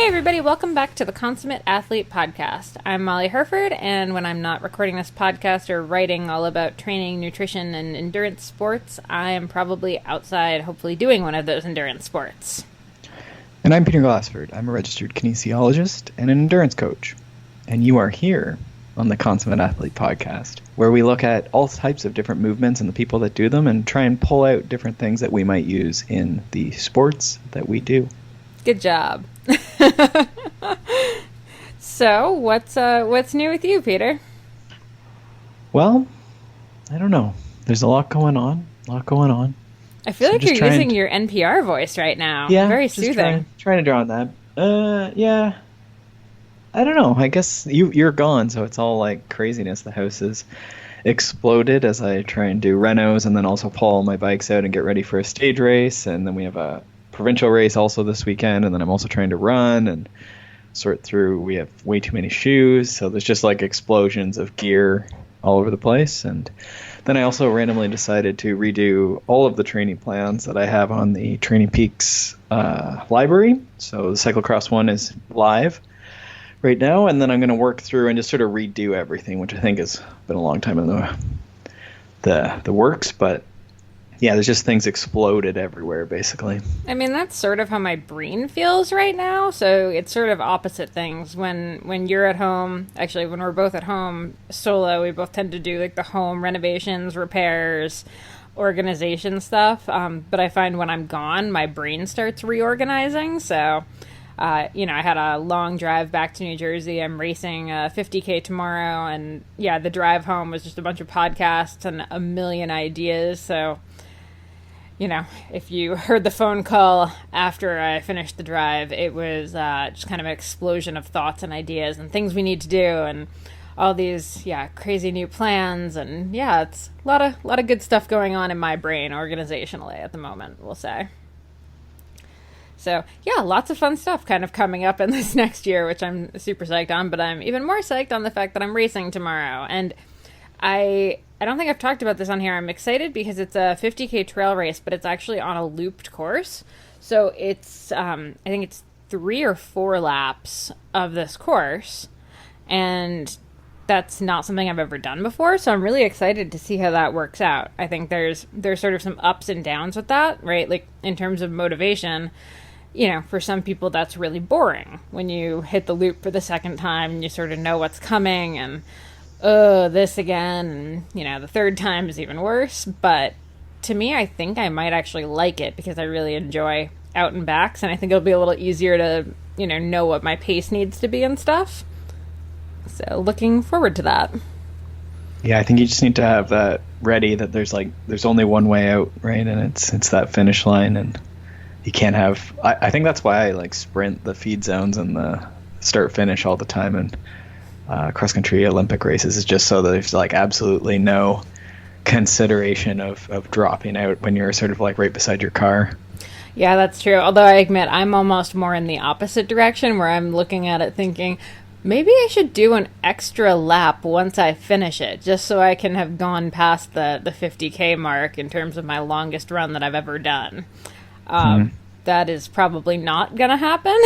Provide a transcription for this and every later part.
everybody, welcome back to the Consummate Athlete Podcast. I'm Molly Herford, and when I'm not recording this podcast or writing all about training, nutrition, and endurance sports, I am probably outside, hopefully doing one of those endurance sports. And I'm Peter Glassford. I'm a registered kinesiologist and an endurance coach. And you are here on the Consummate Athlete Podcast, where we look at all types of different movements and the people that do them and try and pull out different things that we might use in the sports that we do. Good job. So, what's new with you, Peter? Well, I don't know. There's a lot going on. I feel like you're using your NPR voice right now. Yeah, very soothing. Trying to draw on that. Yeah. I don't know. I guess you're gone, so it's all like craziness. The house is exploded as I try and do renos, and then also pull all my bikes out and get ready for a stage race, and then we have a provincial race also this weekend, and then I'm also trying to run and sort through. We have way too many shoes, so there's just like explosions of gear all over the place. And then I also randomly decided to redo all of the training plans that I have on the Training Peaks library. So the cyclocross one is live right now, and then I'm going to work through and just sort of redo everything, which I think has been a long time in the works, but yeah, there's just things exploded everywhere, basically. I mean, that's sort of how my brain feels right now. So it's sort of opposite things. When you're at home, actually, when we're both at home solo, we both tend to do like the home renovations, repairs, organization stuff. But I find when I'm gone, my brain starts reorganizing. So, I had a long drive back to New Jersey. I'm racing 50K tomorrow. And yeah, the drive home was just a bunch of podcasts and a million ideas. So, if you heard the phone call after I finished the drive, it was just kind of an explosion of thoughts and ideas and things we need to do and all these, crazy new plans. And it's a lot of good stuff going on in my brain organizationally at the moment, we'll say. So, lots of fun stuff kind of coming up in this next year, which I'm super psyched on, but I'm even more psyched on the fact that I'm racing tomorrow. And I don't think I've talked about this on here. I'm excited because it's a 50K trail race, but it's actually on a looped course. So it's, I think it's 3 or 4 laps of this course. And that's not something I've ever done before. So I'm really excited to see how that works out. I think there's sort of some ups and downs with that, right? Like in terms of motivation, for some people that's really boring when you hit the loop for the second time and you sort of know what's coming and this again, and the third time is even worse. But to me, I think I might actually like it because I really enjoy out and backs, and I think it'll be a little easier to know what my pace needs to be and stuff. So looking forward to that. Yeah, I think you just need to have that ready, that there's only one way out, right? And it's that finish line, and you can't have I think that's why I sprint the feed zones and the start finish all the time, and cross-country Olympic races is just so that there's absolutely no consideration of dropping out when you're sort of right beside your car. Yeah, that's true. Although I admit I'm almost more in the opposite direction, where I'm looking at it thinking, maybe I should do an extra lap once I finish it, just so I can have gone past the 50K mark in terms of my longest run that I've ever done. That is probably not going to happen.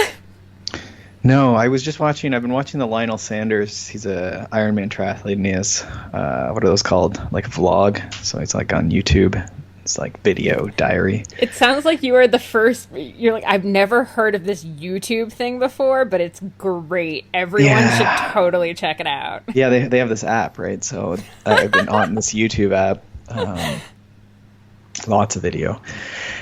No, I've been watching the Lionel Sanders. He's a Ironman triathlete, and he has, what are those called? Like a vlog. So it's on YouTube. It's video diary. It sounds like you are the first. You're I've never heard of this YouTube thing before, but it's great. Everyone should totally check it out. Yeah, they have this app, right? So I've been on this YouTube app. Lots of video.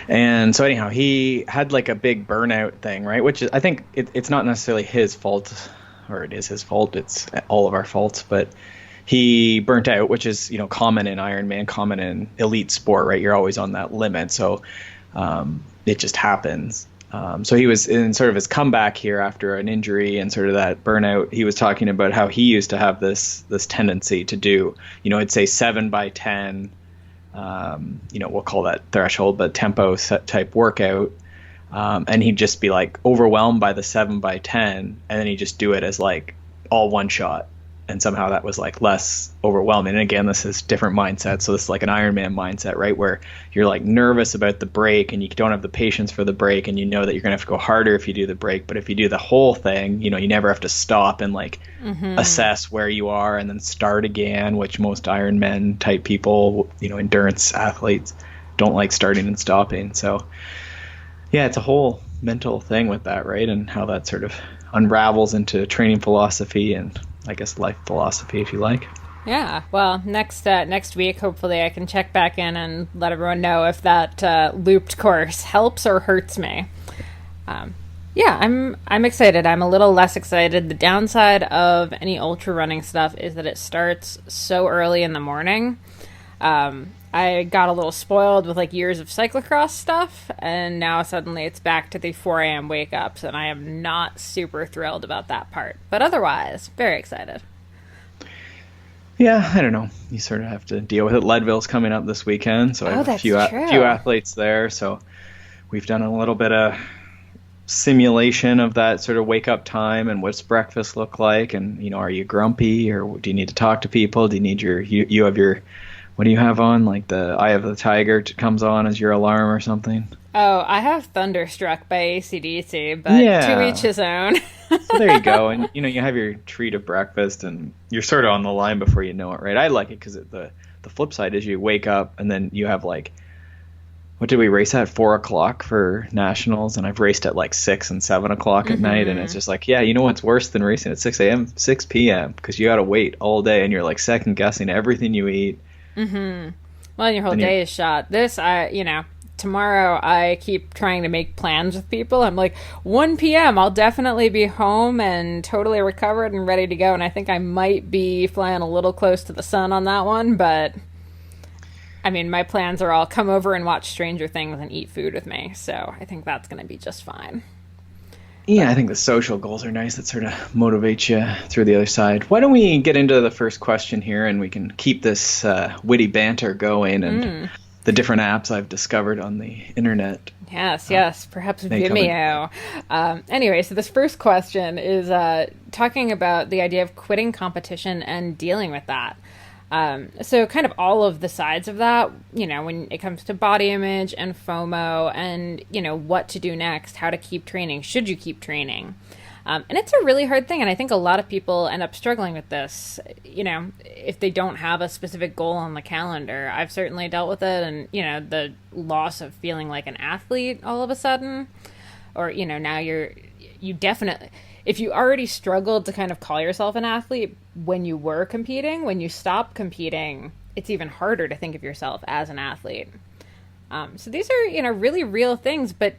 And so anyhow, he had a big burnout thing, right? Which is, I think it's not necessarily his fault, or it is his fault. It's all of our faults, but he burnt out, which is, common in Ironman, common in elite sport, right? You're always on that limit. So it just happens. So he was in sort of his comeback here after an injury and sort of that burnout. He was talking about how he used to have this tendency to do, I'd say 7 by 10, we'll call that threshold, but tempo set type workout. And he'd just be overwhelmed by the 7 by 10, and then he'd just do it as all one shot. and somehow that was like less overwhelming. And again, this is different mindset. So this is like an Ironman mindset, right? Where you're like nervous about the break and you don't have the patience for the break, and you know that you're going to have to go harder if you do the break. But if you do the whole thing, you know, you never have to stop and like assess where you are and then start again, which most Ironman type people, you know, endurance athletes don't like starting and stopping. So yeah, it's a whole mental thing with that, right? And how that sort of unravels into training philosophy and I guess life philosophy, if you like. Yeah. Well, next week, hopefully, I can check back in and let everyone know if that looped course helps or hurts me. Yeah, I'm excited. I'm a little less excited. The downside of any ultra running stuff is that it starts so early in the morning. I got a little spoiled with like years of cyclocross stuff, and now suddenly it's back to the 4 a.m. wake ups, and I am not super thrilled about that part. But otherwise, very excited. Yeah, I don't know. You sort of have to deal with it. Leadville's coming up this weekend, so I have a few athletes there. So we've done a little bit of simulation of that sort of wake up time and what's breakfast look like, and you know, are you grumpy or do you need to talk to people? Do you need you have your what do you have on? Like the Eye of the Tiger comes on as your alarm or something? Oh, I have Thunderstruck by AC/DC, but to each his own. So there you go. And, you know, you have your treat of breakfast and you're sort of on the line before you know it, right? I like it because the flip side is you wake up and then you have like, what did we race at? 4 o'clock for nationals. And I've raced at like 6 and 7 o'clock at night. And it's just like, yeah, you know what's worse than racing at 6 p.m. because you got to wait all day and you're like second guessing everything you eat. Mm-hmm. Well, and your whole day is shot. Tomorrow I keep trying to make plans with people. I'm like, 1 p.m. I'll definitely be home and totally recovered and ready to go. And I think I might be flying a little close to the sun on that one. But, I mean, my plans are all come over and watch Stranger Things and eat food with me. So I think that's going to be just fine. Yeah, I think the social goals are nice. That sort of motivate you through the other side. Why don't we get into the first question here, and we can keep this witty banter going and the different apps I've discovered on the internet. Yes, perhaps Vimeo. Anyway, so this first question is talking about the idea of quitting competition and dealing with that. So kind of all of the sides of that, you know, when it comes to body image and FOMO and, you know, what to do next, how to keep training, should you keep training? And it's a really hard thing. And I think a lot of people end up struggling with this, you know, if they don't have a specific goal on the calendar. I've certainly dealt with it, and, you know, the loss of feeling like an athlete all of a sudden, or, you know, now you definitely, if you already struggled to kind of call yourself an athlete when you were competing, when you stop competing, it's even harder to think of yourself as an athlete. So these are, you know, really real things, but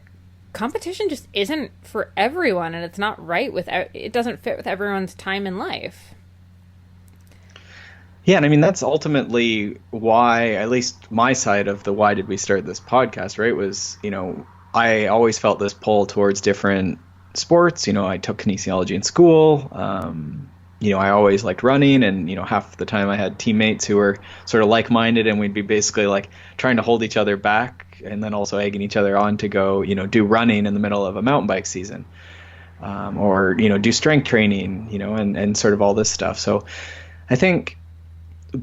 competition just isn't for everyone, and it's not right it doesn't fit with everyone's time in life. Yeah, and I mean, that's ultimately why, at least my side of the why did we start this podcast, right, was, you know, I always felt this pull towards different sports. You know, I took kinesiology in school. You know, I always liked running, and, you know, half the time I had teammates who were sort of like-minded, and we'd be basically like trying to hold each other back and then also egging each other on to go, you know, do running in the middle of a mountain bike season, or, you know, do strength training, you know, and sort of all this stuff. So I think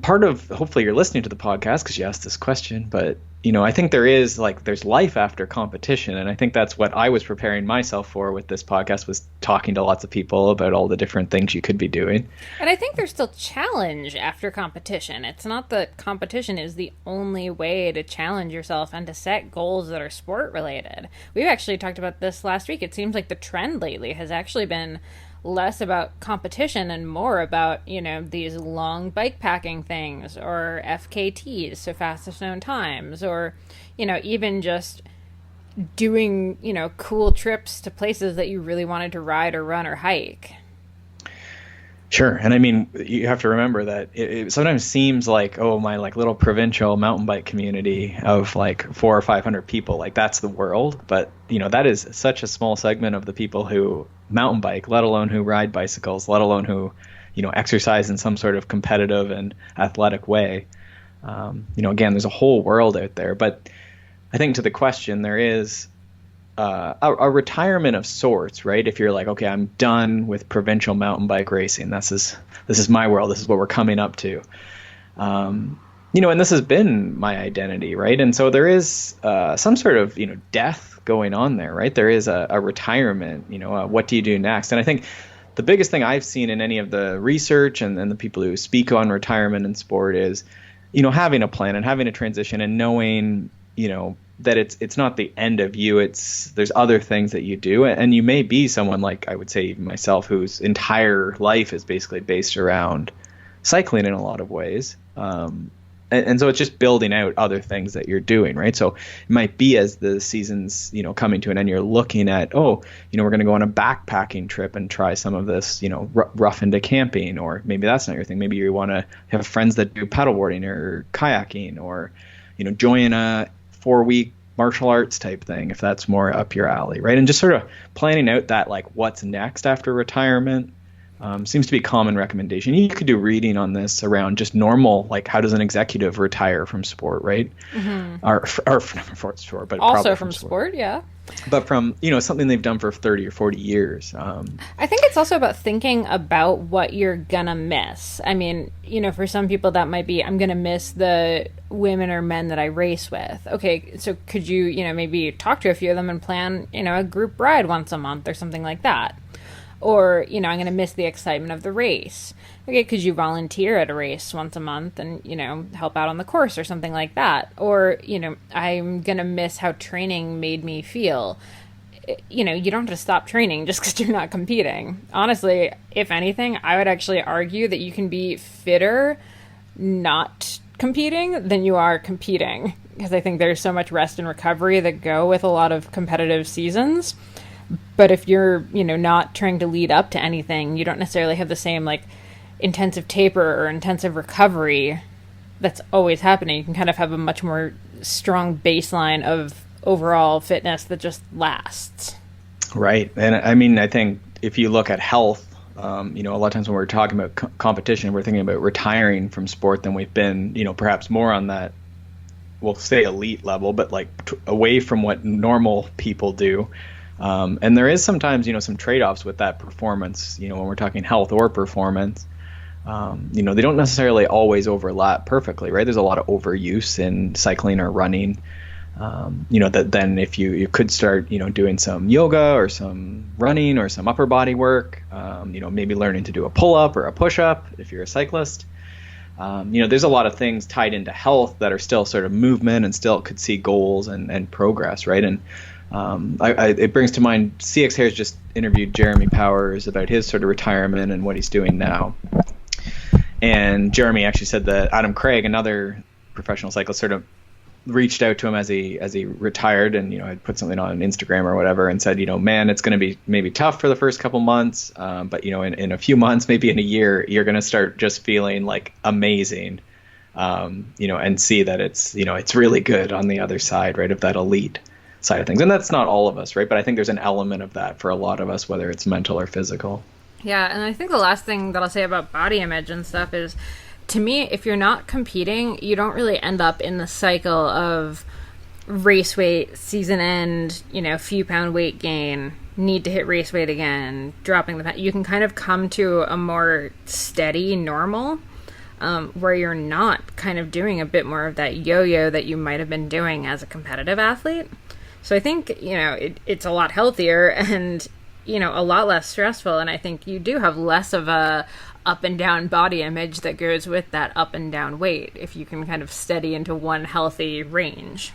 part of, hopefully you're listening to the podcast because you asked this question, but, you know, I think there's life after competition. And I think that's what I was preparing myself for with this podcast, was talking to lots of people about all the different things you could be doing. And I think there's still challenge after competition. It's not that competition is the only way to challenge yourself and to set goals that are sport related. We've actually talked about this last week. It seems like the trend lately has actually been less about competition and more about, you know, these long bike packing things, or FKTs, so fastest known times, or, you know, even just doing, you know, cool trips to places that you really wanted to ride or run or hike. Sure. And I mean, you have to remember that it sometimes seems like, oh, my like little provincial mountain bike community of like 400 or 500 people, like that's the world. But, you know, that is such a small segment of the people who mountain bike, let alone who ride bicycles, let alone who, you know, exercise in some sort of competitive and athletic way. You know, again, there's a whole world out there. But I think to the question, there is a retirement of sorts, right? If you're like, okay, I'm done with provincial mountain bike racing. This is my world. This is what we're coming up to. And this has been my identity, right? And so there is some sort of, death going on there, right? There is a retirement, what do you do next? And I think the biggest thing I've seen in any of the research and the people who speak on retirement in sport is, having a plan and having a transition and knowing, that it's not the end of you. There's other things that you do. And you may be someone like, I would say myself, whose entire life is basically based around cycling in a lot of ways. And so it's just building out other things that you're doing, right? So it might be as the season's, coming to an end, you're looking at, we're going to go on a backpacking trip and try some of this, rough into camping, or maybe that's not your thing. Maybe you want to have friends that do paddleboarding or kayaking, or, join a 4-week martial arts type thing, if that's more up your alley, right? And just sort of planning out that, like, what's next after retirement. Seems to be a common recommendation. You could do reading on this around just normal, like how does an executive retire from sport, right? Mm-hmm. Or from sport, but also from sport, yeah. But from, something they've done for 30 or 40 years. I think it's also about thinking about what you're gonna miss. I mean, for some people that might be, I'm gonna miss the women or men that I race with. Okay, so could you, maybe talk to a few of them and plan, a group ride once a month or something like that. Or, I'm going to miss the excitement of the race. Okay, could you volunteer at a race once a month and, help out on the course or something like that? Or, I'm going to miss how training made me feel. You don't have to stop training just because you're not competing. Honestly, if anything, I would actually argue that you can be fitter not competing than you are competing. Because I think there's so much rest and recovery that go with a lot of competitive seasons. But if you're, not trying to lead up to anything, you don't necessarily have the same, like, intensive taper or intensive recovery that's always happening. You can kind of have a much more strong baseline of overall fitness that just lasts. Right. And I mean, I think if you look at health, a lot of times when we're talking about competition, we're thinking about retiring from sport, then we've been, perhaps more on that, we'll say elite level, but like away from what normal people do. And there is sometimes, some trade-offs with that performance, when we're talking health or performance. They don't necessarily always overlap perfectly, right? There's a lot of overuse in cycling or running. That then if you could start, doing some yoga or some running or some upper body work, maybe learning to do a pull-up or a push-up if you're a cyclist. There's a lot of things tied into health that are still sort of movement and still could see goals and progress, right? And it brings to mind, CX Hair's just interviewed Jeremy Powers about his sort of retirement and what he's doing now. And Jeremy actually said that Adam Craig, another professional cyclist, sort of reached out to him as he retired and, had put something on Instagram or whatever and said, man, it's going to be maybe tough for the first couple months. But, in a few months, maybe in a year, you're going to start just feeling like amazing, and see that it's really good on the other side, right, of that elite side of things. And that's not all of us, right? But I think there's an element of that for a lot of us, whether it's mental or physical. Yeah, and I think the last thing that I'll say about body image and stuff is, to me, if you're not competing, you don't really end up in the cycle of race weight, season end, few pound weight gain, need to hit race weight again, dropping the pound. You can kind of come to a more steady normal, where you're not kind of doing a bit more of that yo-yo that you might have been doing as a competitive athlete. So I think, it's a lot healthier and, a lot less stressful. And I think you do have less of a up and down body image that goes with that up and down weight if you can kind of steady into one healthy range.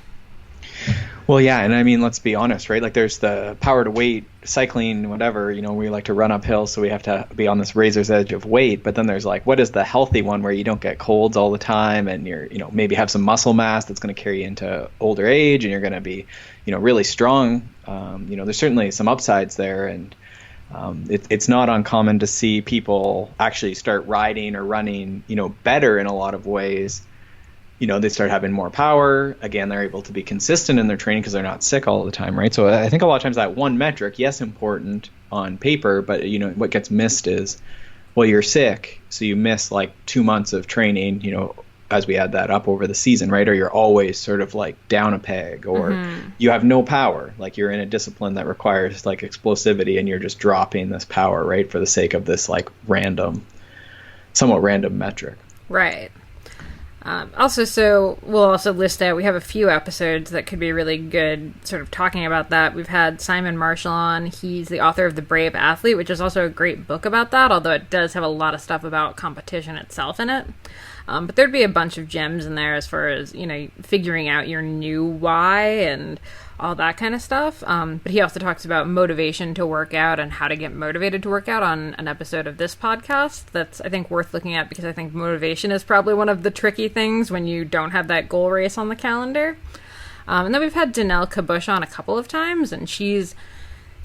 Well, yeah. And I mean, let's be honest, right? Like there's the power to weight, cycling, whatever, we like to run uphill. So we have to be on this razor's edge of weight. But then there's like, what is the healthy one where you don't get colds all the time and you're, maybe have some muscle mass that's going to carry you into older age and you're going to be, really strong. There's certainly some upsides there. And it's not uncommon to see people actually start riding or running, better in a lot of ways. They start having more power. Again, they're able to be consistent in their training because they're not sick all the time, right? So I think a lot of times that one metric, yes, important on paper, but what gets missed is, well, you're sick, so you miss like 2 months of training, as we add that up over the season, right? Or you're always sort of like down a peg, or you have no power, like you're in a discipline that requires like explosivity and you're just dropping this power, right, for the sake of this like somewhat random metric. Right. Also, so we'll also list out, we have a few episodes that could be really good sort of talking about that. We've had Simon Marshall on. He's the author of The Brave Athlete, which is also a great book about that, although it does have a lot of stuff about competition itself in it. But there'd be a bunch of gems in there as far as, figuring out your new why and all that kind of stuff. But he also talks about motivation to work out and how to get motivated to work out on an episode of this podcast. That's, I think, worth looking at, because I think motivation is probably one of the tricky things when you don't have that goal race on the calendar. And then we've had Danelle Kabush on a couple of times, and she's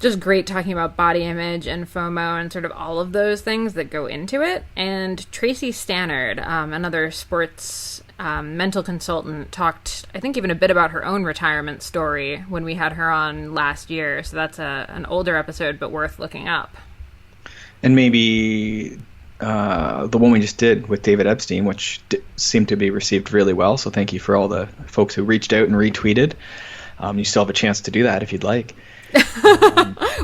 just great talking about body image and FOMO and sort of all of those things that go into it. And Tracy Stannard, another sports mental consultant, talked, I think, even a bit about her own retirement story when we had her on last year. So that's an older episode, but worth looking up. And maybe the one we just did with David Epstein, which seemed to be received really well. So thank you for all the folks who reached out and retweeted. You still have a chance to do that if you'd like.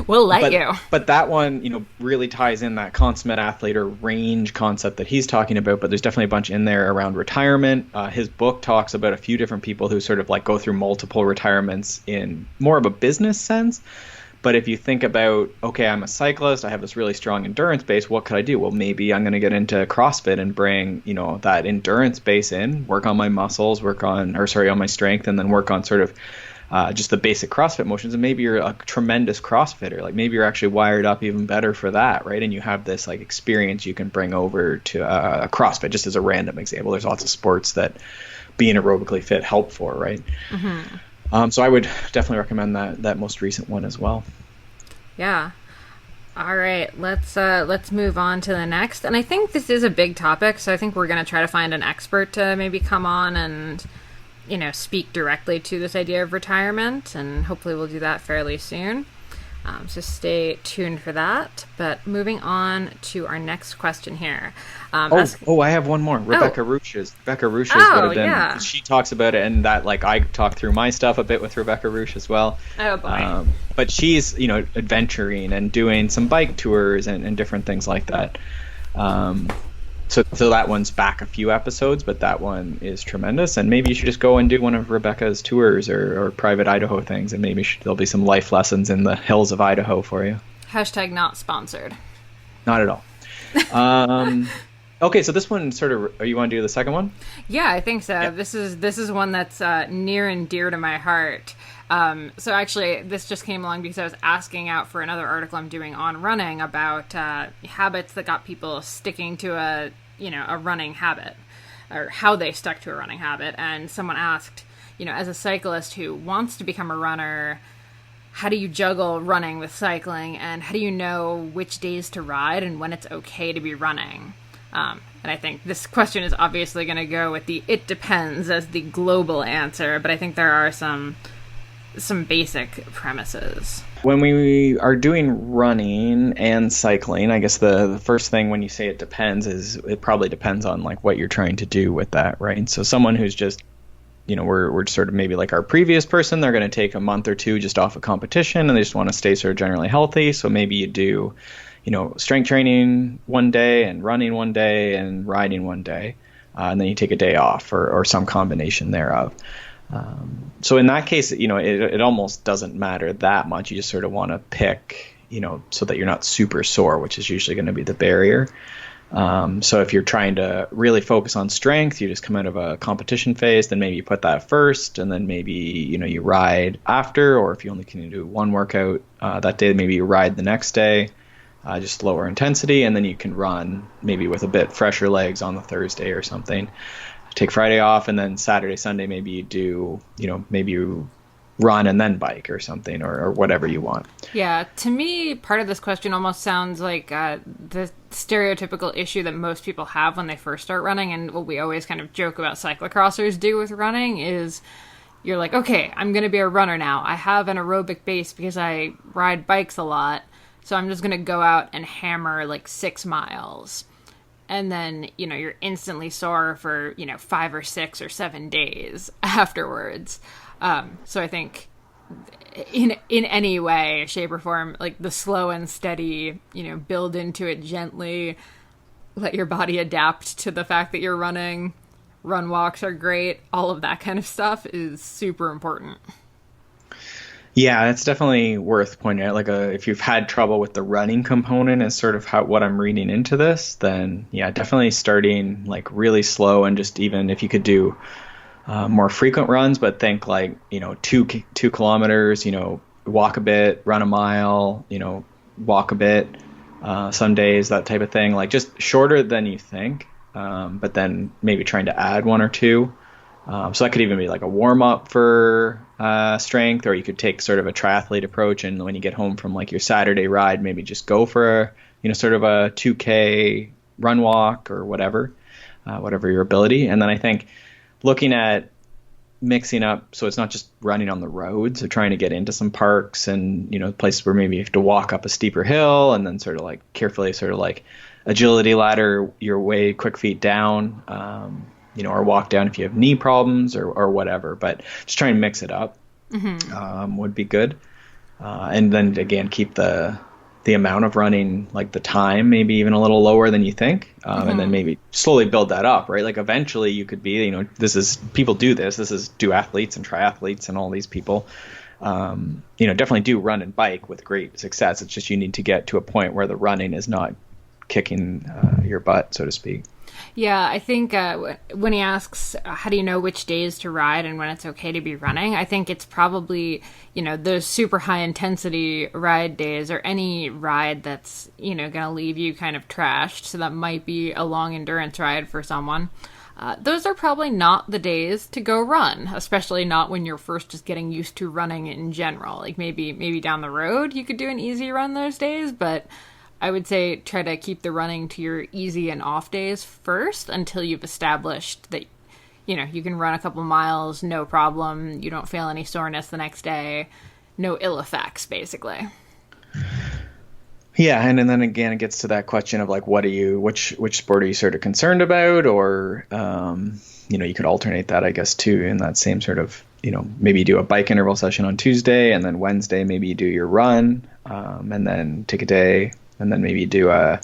We'll let you. But that one, really ties in that consummate athlete or range concept that he's talking about. But there's definitely a bunch in there around retirement. His book talks about a few different people who sort of like go through multiple retirements in more of a business sense. But if you think about, okay, I'm a cyclist, I have this really strong endurance base, what could I do? Well, maybe I'm going to get into CrossFit and bring, that endurance base in, work on my muscles, on my strength, and then work on sort of just the basic CrossFit motions. And maybe you're a tremendous CrossFitter. Like maybe you're actually wired up even better for that, right? And you have this like experience you can bring over to CrossFit, just as a random example. There's lots of sports that being aerobically fit help for, right? Mm-hmm. So I would definitely recommend that most recent one as well. Yeah. All right, let's move on to the next. And I think this is a big topic, so I think we're going to try to find an expert to maybe come on and speak directly to this idea of retirement, and hopefully we'll do that fairly soon. So stay tuned for that. But moving on to our next question here. I have one more. Rebecca Ruches. Rebecca Ruches would have been. Yeah. She talks about it, and that I talk through my stuff a bit with Rebecca Ruch as well. Oh boy. But she's adventuring and doing some bike tours and different things like that. So that one's back a few episodes, but that one is tremendous. And maybe you should just go and do one of Rebecca's tours or private Idaho things, and maybe there'll be some life lessons in the hills of Idaho for you. # not sponsored. Not at all. Okay, so this one sort of, you want to do the second one? Yeah, I think so. Yeah. This is one that's near and dear to my heart. So actually, this just came along because I was asking out for another article I'm doing on running about habits that got people sticking to a running habit, or how they stuck to a running habit. And someone asked, as a cyclist who wants to become a runner, how do you juggle running with cycling, and how do you know which days to ride and when it's okay to be running? And I think this question is obviously going to go with the "it depends" as the global answer, but I think there are some basic premises. When we are doing running and cycling, I guess the first thing when you say it depends is it probably depends on what you're trying to do with that, right? So someone who's just, we're sort of maybe like our previous person, they're going to take a month or two just off of competition and they just want to stay sort of generally healthy. So maybe you do, strength training one day and running one day and riding one day, and then you take a day off or some combination thereof. So in that case, it almost doesn't matter that much. You just sort of want to pick, so that you're not super sore, which is usually going to be the barrier. So if you're trying to really focus on strength, you just come out of a competition phase, then maybe you put that first, and then maybe, you ride after, or if you only can do one workout that day, maybe you ride the next day, just lower intensity, and then you can run maybe with a bit fresher legs on the Thursday or something. Take Friday off, and then Saturday, Sunday, maybe you do, maybe you run and then bike or something, or whatever you want. Yeah, to me, part of this question almost sounds like the stereotypical issue that most people have when they first start running, and what we always kind of joke about cyclocrossers do with running is you're like, okay, I'm going to be a runner now. I have an aerobic base because I ride bikes a lot, so I'm just going to go out and hammer 6 miles. and then, you're instantly sore for, 5 or 6 or 7 days afterwards. So I think in any way, shape, or form, like the slow and steady, build into it gently, let your body adapt to the fact that you're running. Run walks are great. All of that kind of stuff is super important. Yeah, it's definitely worth pointing out. Like, if you've had trouble with the running component as sort of what I'm reading into this, then yeah, definitely starting like really slow, and just even if you could do more frequent runs, but think like 2 kilometers, walk a bit, run a mile, walk a bit, some days, that type of thing, like just shorter than you think, but then maybe trying to add 1 or 2. So that could even be like a warm up for strength, or you could take sort of a triathlete approach, and when you get home from like your Saturday ride, maybe just go for sort of a 2K run walk or whatever your ability. And then I think looking at mixing up, so it's not just running on the roads, or trying to get into some parks and places where maybe you have to walk up a steeper hill and then sort of like carefully sort of like agility ladder your way quick feet down, or walk down if you have knee problems or whatever. But just try and mix it up would be good. And then again, keep the amount of running, like the time, maybe even a little lower than you think. And then maybe slowly build that up, right? Like eventually you could be, people do this. This is duathletes and triathletes and all these people, definitely do run and bike with great success. It's just you need to get to a point where the running is not kicking your butt, so to speak. Yeah, I think when he asks, how do you know which days to ride and when it's okay to be running, I think it's probably, those super high intensity ride days, or any ride that's, going to leave you kind of trashed. So that might be a long endurance ride for someone. Those are probably not the days to go run, especially not when you're first just getting used to running in general. Like maybe down the road you could do an easy run those days, but I would say try to keep the running to your easy and off days first, until you've established that, you can run a couple miles, no problem. You don't feel any soreness the next day. No ill effects, basically. Yeah. And then again, it gets to that question of like, which sport are you sort of concerned about? Or, you could alternate that, I guess, too, in that same sort of, maybe you do a bike interval session on Tuesday, and then Wednesday, maybe you do your run, and then take a day, and then maybe do a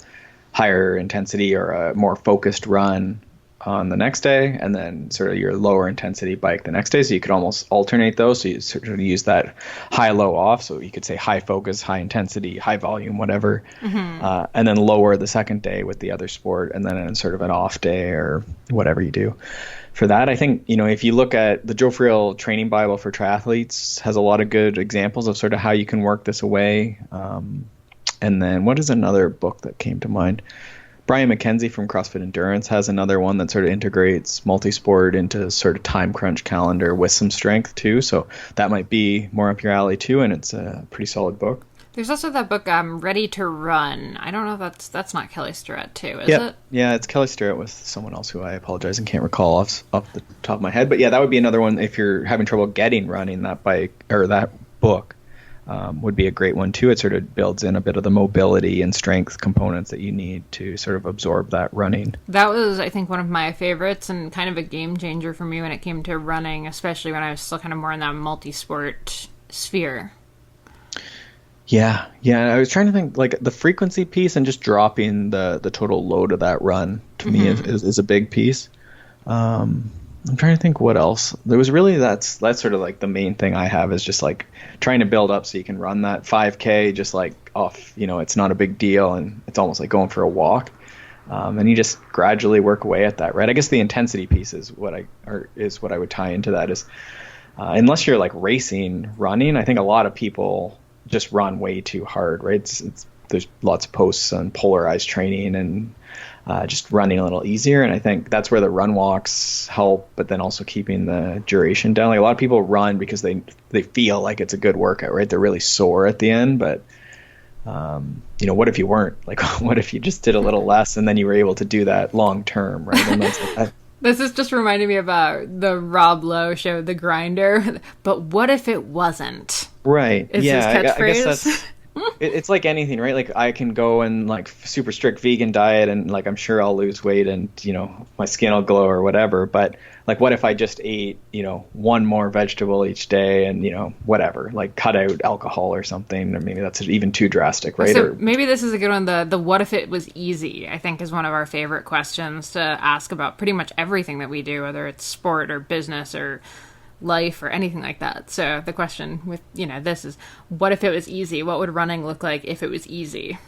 higher intensity or a more focused run on the next day, and then sort of your lower intensity bike the next day. So you could almost alternate those. So you sort of use that high-low off. So you could say high focus, high intensity, high volume, whatever, and then lower the second day with the other sport, and then in sort of an off day or whatever you do. For that, I think, if you look at the Joe Friel Training Bible for Triathletes, has a lot of good examples of sort of how you can work this away. And then what is another book that came to mind? Brian McKenzie from CrossFit Endurance has another one that sort of integrates multi-sport into sort of time crunch calendar with some strength too. So that might be more up your alley too, and it's a pretty solid book. There's also that book, Ready to Run. I don't know if that's not Kelly Starrett too, is it? Yeah, it's Kelly Starrett with someone else who I apologize and can't recall off the top of my head. But yeah, that would be another one if you're having trouble getting running. That bike or that book would be a great one too. It sort of builds in a bit of the mobility and strength components that you need to sort of absorb that running. That was, I think, one of my favorites and kind of a game changer for me when it came to running, especially when I was still kind of more in that multi-sport sphere. Yeah. I was trying to think, like, the frequency piece and just dropping the total load of that run to me is a big piece. I'm trying to think what else. There was really that's sort of like the main thing I have is just like trying to build up so you can run that 5K just like off, it's not a big deal, and it's almost like going for a walk. And you just gradually work away at that, right? I guess the intensity piece is what I would tie into that is unless you're like racing running, I think a lot of people just run way too hard, right? There's lots of posts on polarized training and just running a little easier. And I think that's where the run walks help, but then also keeping the duration down. Like a lot of people run because they feel like it's a good workout, right? They're really sore at the end, but what if you weren't? Like, what if you just did a little less and then you were able to do that long term, right? And that's like, this is just reminding me about the Rob Lowe show, The Grinder. But what if it wasn't? Right. Is his catchphrase? I guess it's like anything, right? Like I can go and like super strict vegan diet and like I'm sure I'll lose weight and my skin will glow or whatever. But like what if I just ate, one more vegetable each day and whatever, like cut out alcohol or something, or maybe that's even too drastic, right? So maybe this is a good one. The what if it was easy, I think, is one of our favorite questions to ask about pretty much everything that we do, whether it's sport or business or life or anything like that. So the question with, this is, what if it was easy? What would running look like if it was easy?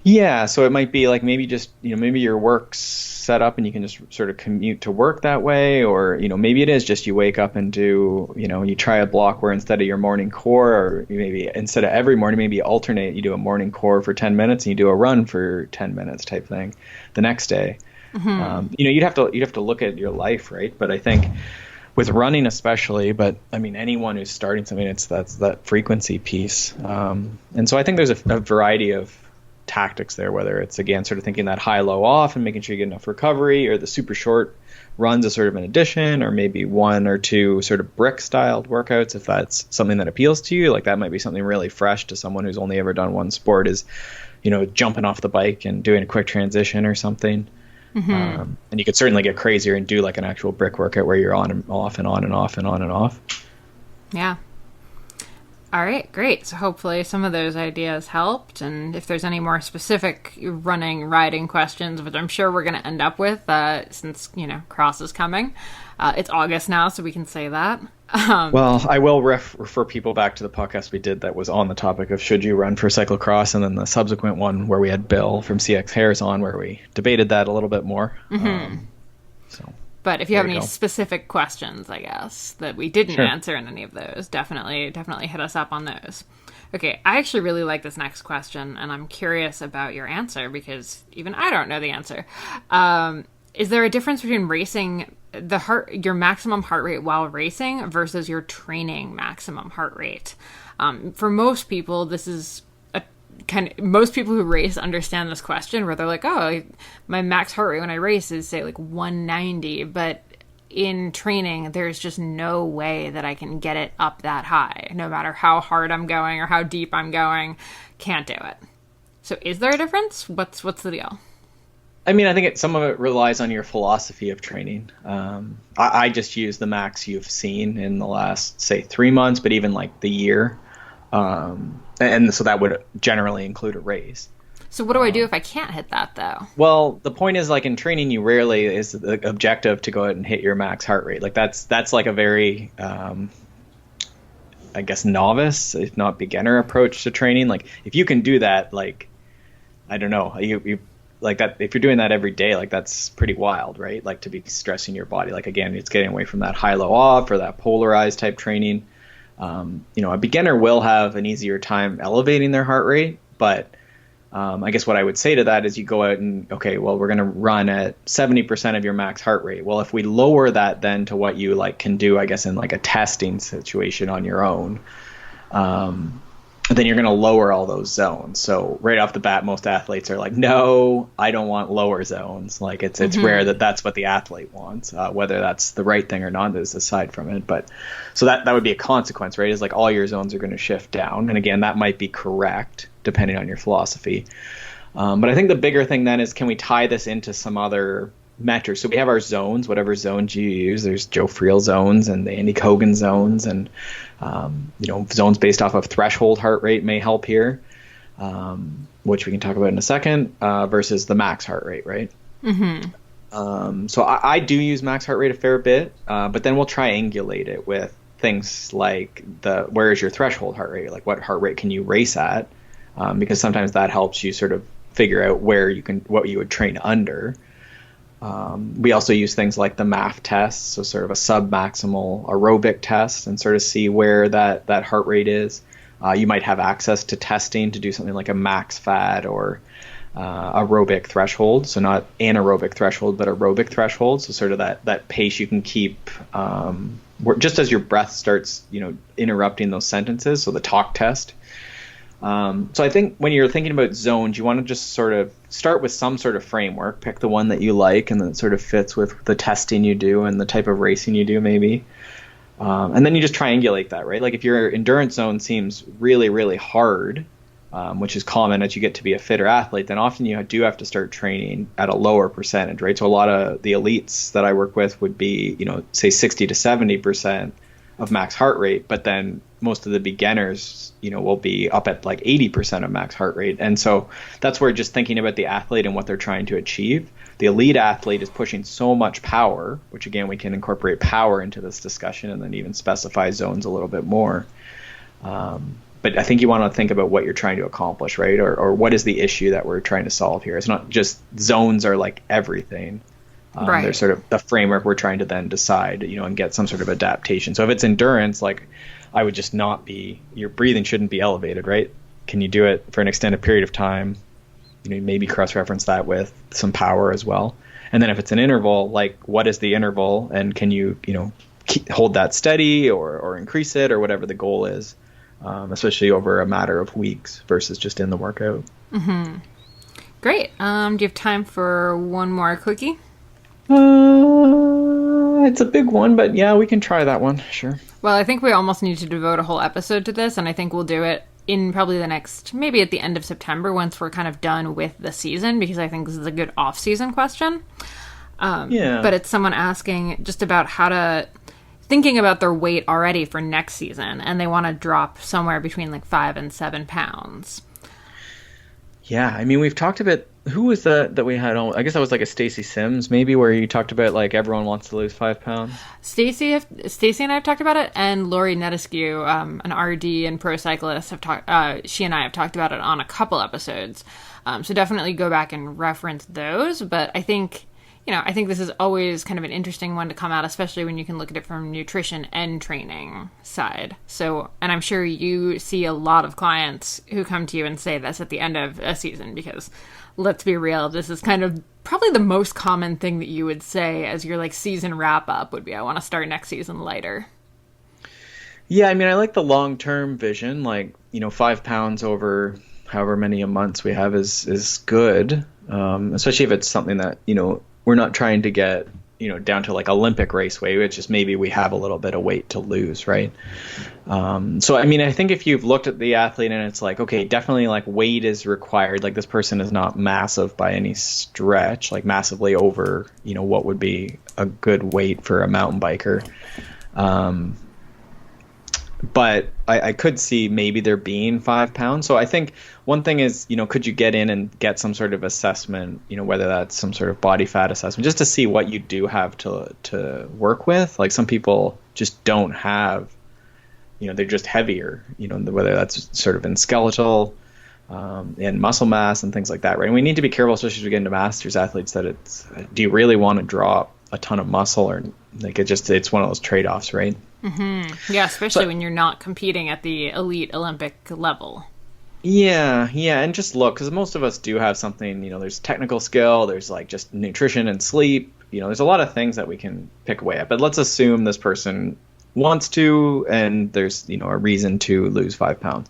Yeah, so it might be like maybe just, maybe your work's set up and you can just sort of commute to work that way, or, maybe it is just you wake up and do, you try a block where instead of your morning core, or maybe instead of every morning, maybe you alternate, you do a morning core for 10 minutes and you do a run for 10 minutes type thing the next day. You'd have to look at your life, right? But I think with running especially, but I mean anyone who's starting something, that's that frequency piece. And so I think there's a variety of tactics there, whether it's again sort of thinking that high low off and making sure you get enough recovery, or the super short runs as sort of an addition, or maybe one or two sort of brick styled workouts if that's something that appeals to you. Like that might be something really fresh to someone who's only ever done one sport, is jumping off the bike and doing a quick transition or something. And you could certainly get crazier and do like an actual brick workout where you're on and off and on and off and on and off. Yeah. All right, great. So hopefully some of those ideas helped. And if there's any more specific riding questions, which I'm sure we're going to end up with since, cross is coming. It's August now, so we can say that. Well, I will refer people back to the podcast we did that was on the topic of should you run for cyclocross, and then the subsequent one where we had Bill from CX Hairs on, where we debated that a little bit more. But if you have any specific questions, I guess, that we didn't answer in any of those, definitely hit us up on those. Okay, I actually really like this next question, and I'm curious about your answer because even I don't know the answer. Is there a difference between racing your maximum heart rate while racing versus your training maximum heart rate? For most people, this is most people who race understand this question where they're like, oh, my max heart rate when I race is say like 190, but in training, there's just no way that I can get it up that high, no matter how hard I'm going or how deep I'm going, can't do it. So is there a difference? What's the deal? I mean, I think some of it relies on your philosophy of training. I just use the max you've seen in the last, say, 3 months, but even like the year. And so that would generally include a race. So what do I do if I can't hit that, though? Well, the point is, like in training, you rarely is the objective to go out and hit your max heart rate. Like that's like a very, I guess, novice, if not beginner approach to training. Like if you can do that, like, I don't know, you like that, if you're doing that every day, like that's pretty wild, right? Like to be stressing your body. Like again, it's getting away from that high low off or that polarized type training. A beginner will have an easier time elevating their heart rate, but I guess what I would say to that is you go out and, okay, well, we're going to run at 70% of your max heart rate. Well, if we lower that then to what you like can do, I guess, in like a testing situation on your own, then you're going to lower all those zones. So right off the bat, most athletes are like, no, I don't want lower zones. Like it's rare that that's what the athlete wants. Whether that's the right thing or not is aside from it. But so that would be a consequence, right? Is like all your zones are going to shift down. And again, that might be correct depending on your philosophy. But I think the bigger thing then is, can we tie this into some other metrics? So we have our zones, whatever zones you use. There's Joe Friel zones and the Andy Kogan zones, and zones based off of threshold heart rate may help here, which we can talk about in a second, versus the max heart rate, right? So I do use max heart rate a fair bit, but then we'll triangulate it with things like where is your threshold heart rate? Like what heart rate can you race at? Because sometimes that helps you sort of figure out what you would train under. We also use things like the MAF test, so sort of a sub-maximal aerobic test, and sort of see where that heart rate is. You might have access to testing to do something like a max FAD or aerobic threshold, so not anaerobic threshold, but aerobic threshold, so sort of that pace you can keep just as your breath starts interrupting those sentences, so the talk test. So I think when you're thinking about zones, you want to just sort of start with some sort of framework, pick the one that you like and that sort of fits with the testing you do and the type of racing you do maybe. And then you just triangulate that, right? Like if your endurance zone seems really, really hard, which is common as you get to be a fitter athlete, then often you do have to start training at a lower percentage, right? So a lot of the elites that I work with would be, say 60 to 70% of max heart rate, but then most of the beginners, will be up at like 80% of max heart rate. And so that's where just thinking about the athlete and what they're trying to achieve. The elite athlete is pushing so much power, which again, we can incorporate power into this discussion and then even specify zones a little bit more. But I think you want to think about what you're trying to accomplish, right? Or what is the issue that we're trying to solve here? It's not just zones are like everything. Right. There's sort of the framework we're trying to then decide, and get some sort of adaptation. So if it's endurance, like I would just not your breathing shouldn't be elevated, right? Can you do it for an extended period of time? Maybe cross-reference that with some power as well. And then if it's an interval, like what is the interval, and can you, hold that steady or increase it or whatever the goal is, especially over a matter of weeks versus just in the workout. Mm-hmm. Great. Do you have time for one more quickie? It's a big one, but yeah, we can try that one. Sure. Well, I think we almost need to devote a whole episode to this, and I think we'll do it in probably maybe at the end of September once we're kind of done with the season, because I think this is a good off-season question. But it's someone asking just about thinking about their weight already for next season, and they want to drop somewhere between like 5 and 7 pounds. Yeah, I mean, we've talked about who was that we had on. I guess that was like a Stacy Sims, maybe, where you talked about like everyone wants to lose 5 pounds. Stacy and I have talked about it, and Lori Netescu, an RD and pro cyclist, have talked. She and I have talked about it on a couple episodes. So definitely go back and reference those. But I think this is always kind of an interesting one to come out, especially when you can look at it from nutrition and training side. So, and I'm sure you see a lot of clients who come to you and say this at the end of a season, because let's be real, this is kind of probably the most common thing that you would say as your like season wrap up would be, I want to start next season lighter. Yeah, I mean, I like the long-term vision, like, 5 pounds over however many months we have is good, especially if it's something that, we're not trying to get, down to like Olympic race weight. It's just maybe we have a little bit of weight to lose, right? So, I mean, I think if you've looked at the athlete and it's like, okay, definitely like weight is required. Like this person is not massive by any stretch, like massively over, what would be a good weight for a mountain biker. But I could see maybe there being 5 pounds. So I think one thing is, could you get in and get some sort of assessment, whether that's some sort of body fat assessment, just to see what you do have to work with. Like some people just don't have, they're just heavier, whether that's sort of in skeletal and muscle mass and things like that, right? And we need to be careful, especially as we get into masters athletes, that do you really want to drop a ton of muscle, or like it's one of those trade-offs, right? Mm-hmm. Yeah, especially when you're not competing at the elite Olympic level. Yeah, and just look, because most of us do have something, there's technical skill, there's like just nutrition and sleep, there's a lot of things that we can pick away at. But let's assume this person wants to, and there's, a reason to lose 5 pounds.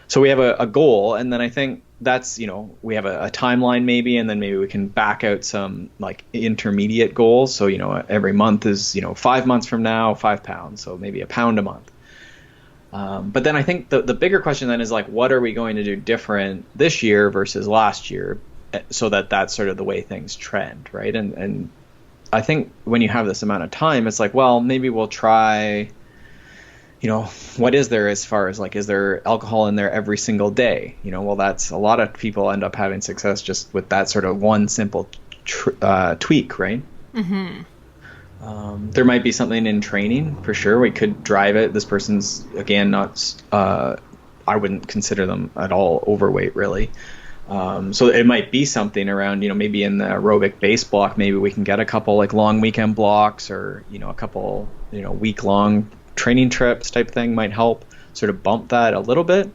So we have a goal, and then I think that's, we have a timeline maybe, and then maybe we can back out some like intermediate goals. So, every month is, 5 months from now, 5 pounds. So maybe a pound a month. But then I think the bigger question then is like, what are we going to do different this year versus last year, so that's sort of the way things trend, right? And I think when you have this amount of time, it's like, well, maybe we'll try, what is there as far as like, is there alcohol in there every single day? Well, that's a lot of people end up having success just with that sort of one simple tweak, right? Mm-hmm. There might be something in training for sure. We could drive it. This person's, again, not, I wouldn't consider them at all overweight really. So it might be something around, maybe in the aerobic base block, maybe we can get a couple like long weekend blocks, or, a couple, week long training trips type thing might help sort of bump that a little bit.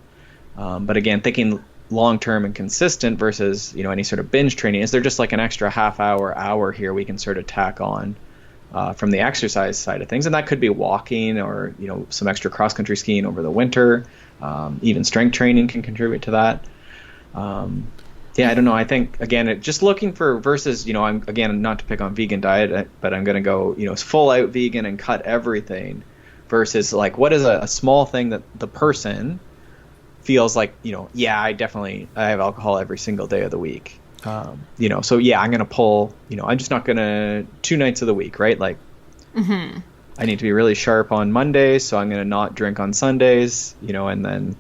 But again, thinking long-term and consistent versus, any sort of binge training, is there just like an extra half hour here we can sort of tack on from the exercise side of things? And that could be walking, or, some extra cross-country skiing over the winter. Even strength training can contribute to that. I don't know. I think, again, just looking for versus, I'm, again, not to pick on vegan diet, but I'm going to go, full out vegan and cut everything, versus like, what is a small thing that the person feels like, yeah, I have alcohol every single day of the week. So yeah, I'm going to pull, I'm just not going to 2 nights of the week, right? Like, I need to be really sharp on Mondays, so I'm going to not drink on Sundays, and then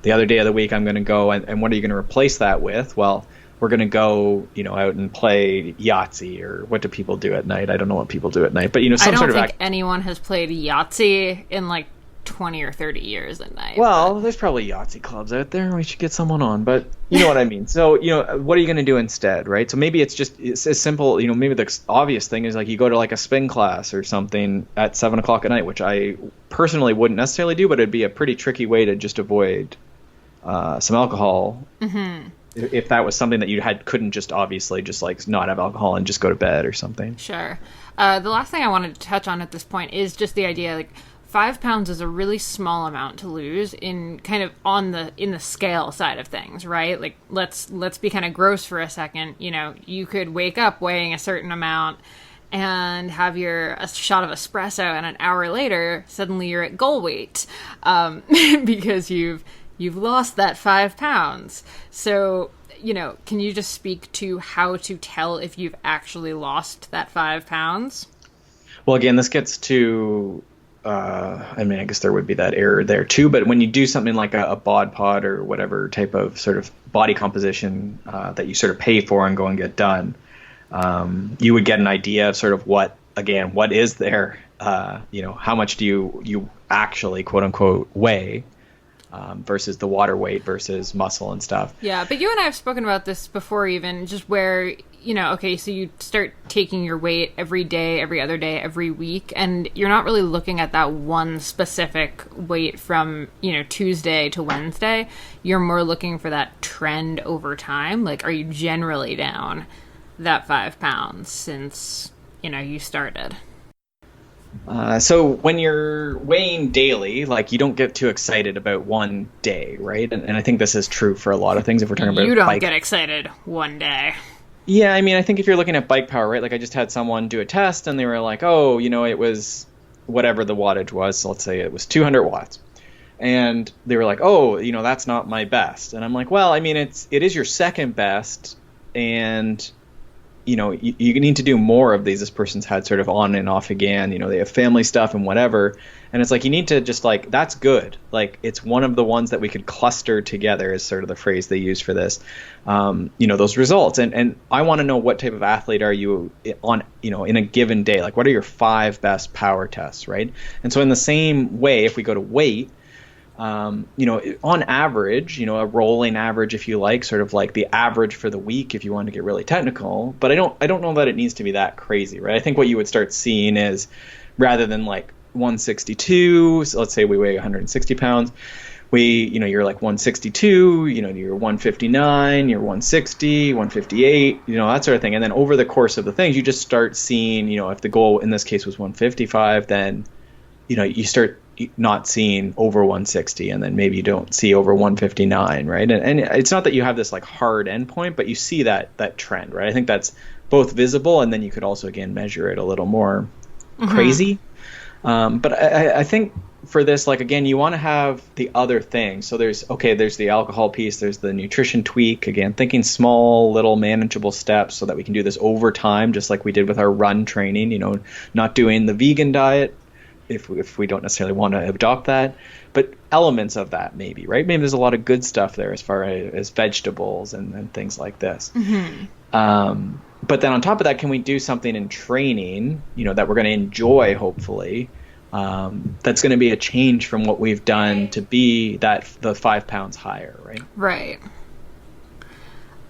the other day of the week I'm going to go, and what are you going to replace that with? Well, we're going to go, out and play Yahtzee, or what do people do at night? I don't know what people do at night, but, some sort of... I don't think anyone has played Yahtzee in, like, 20 or 30 years at night. Well, there's probably Yahtzee clubs out there. We should get someone on, but you know what I mean. So, what are you going to do instead, right? So maybe it's as simple, maybe the obvious thing is like you go to like a spin class or something at 7 o'clock at night, which I personally wouldn't necessarily do, but it'd be a pretty tricky way to just avoid some alcohol. Mm-hmm. If that was something that you couldn't just obviously just like not have alcohol and just go to bed or something. Sure. The last thing I wanted to touch on at this point is just the idea, like, 5 pounds is a really small amount to lose in kind of in the scale side of things, right? Like, let's be kind of gross for a second. You could wake up weighing a certain amount and have a shot of espresso, and an hour later, suddenly you're at goal weight, because you've lost that 5 pounds. So, can you just speak to how to tell if you've actually lost that 5 pounds? Well, again, this gets to... I guess there would be that error there too, but when you do something like a bod pod or whatever type of sort of body composition that you sort of pay for and go and get done, you would get an idea of sort of what is there, how much do you actually quote unquote weigh versus the water weight versus muscle and stuff. Yeah, but you and I have spoken about this before, even just where, okay, so you start taking your weight every day, every other day, every week, and you're not really looking at that one specific weight from, Tuesday to Wednesday. You're more looking for that trend over time. Like, are you generally down that 5 pounds since, you started? So when you're weighing daily, like, you don't get too excited about one day, right? And I think this is true for a lot of things if we're talking about You don't get excited one day. Yeah, I think if you're looking at bike power, right? Like, I just had someone do a test and they were like, oh, it was whatever the wattage was. So let's say it was 200 watts. And they were like, oh, that's not my best. And I'm like, well, it is your second best. And, you need to do more of these. This person's had sort of on and off again. They have family stuff and whatever. And it's like, you need to just like, that's good. Like, it's one of the ones that we could cluster together is sort of the phrase they use for this, those results. And I want to know what type of athlete are you on, in a given day? Like, what are your 5 best power tests, right? And so in the same way, if we go to weight, on average, a rolling average, if you like, sort of like the average for the week, if you want to get really technical, but I don't know that it needs to be that crazy, right? I think what you would start seeing is, rather than like 162, so let's say we weigh 160 pounds, you're like 162, you're 159, you're 160, 158, that sort of thing. And then over the course of the things, you just start seeing, if the goal in this case was 155, then, you start not seeing over 160, and then maybe you don't see over 159, right? And it's not that you have this like hard endpoint, but you see that trend, right? I think that's both visible, and then you could also again measure it a little more crazy. But I think for this, like, again, you want to have the other things. So there's the alcohol piece, there's the nutrition tweak, again, thinking small, little manageable steps so that we can do this over time, just like we did with our run training, not doing the vegan diet if we don't necessarily want to adopt that, but elements of that maybe, right? Maybe there's a lot of good stuff there as far as vegetables and things like this. But then on top of that, can we do something in training, that we're going to enjoy, hopefully, that's going to be a change from what we've done to be the 5 pounds higher, right? Right.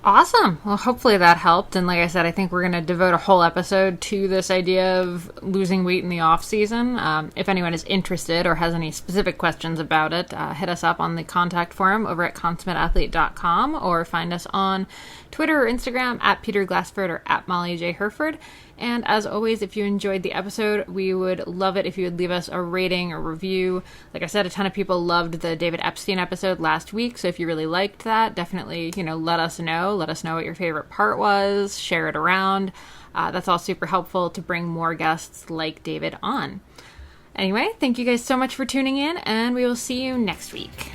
Awesome. Well, hopefully that helped. And like I said, I think we're going to devote a whole episode to this idea of losing weight in the off season. If anyone is interested or has any specific questions about it, hit us up on the contact forum over at consummateathlete.com, or find us on Twitter or Instagram at Peter Glassford or at Molly J. Herford. And as always, if you enjoyed the episode, we would love it if you would leave us a rating or review. Like I said, a ton of people loved the David Epstein episode last week, so if you really liked that, definitely, let us know. Let us know what your favorite part was. Share it around. That's all super helpful to bring more guests like David on. Anyway, thank you guys so much for tuning in, and we will see you next week.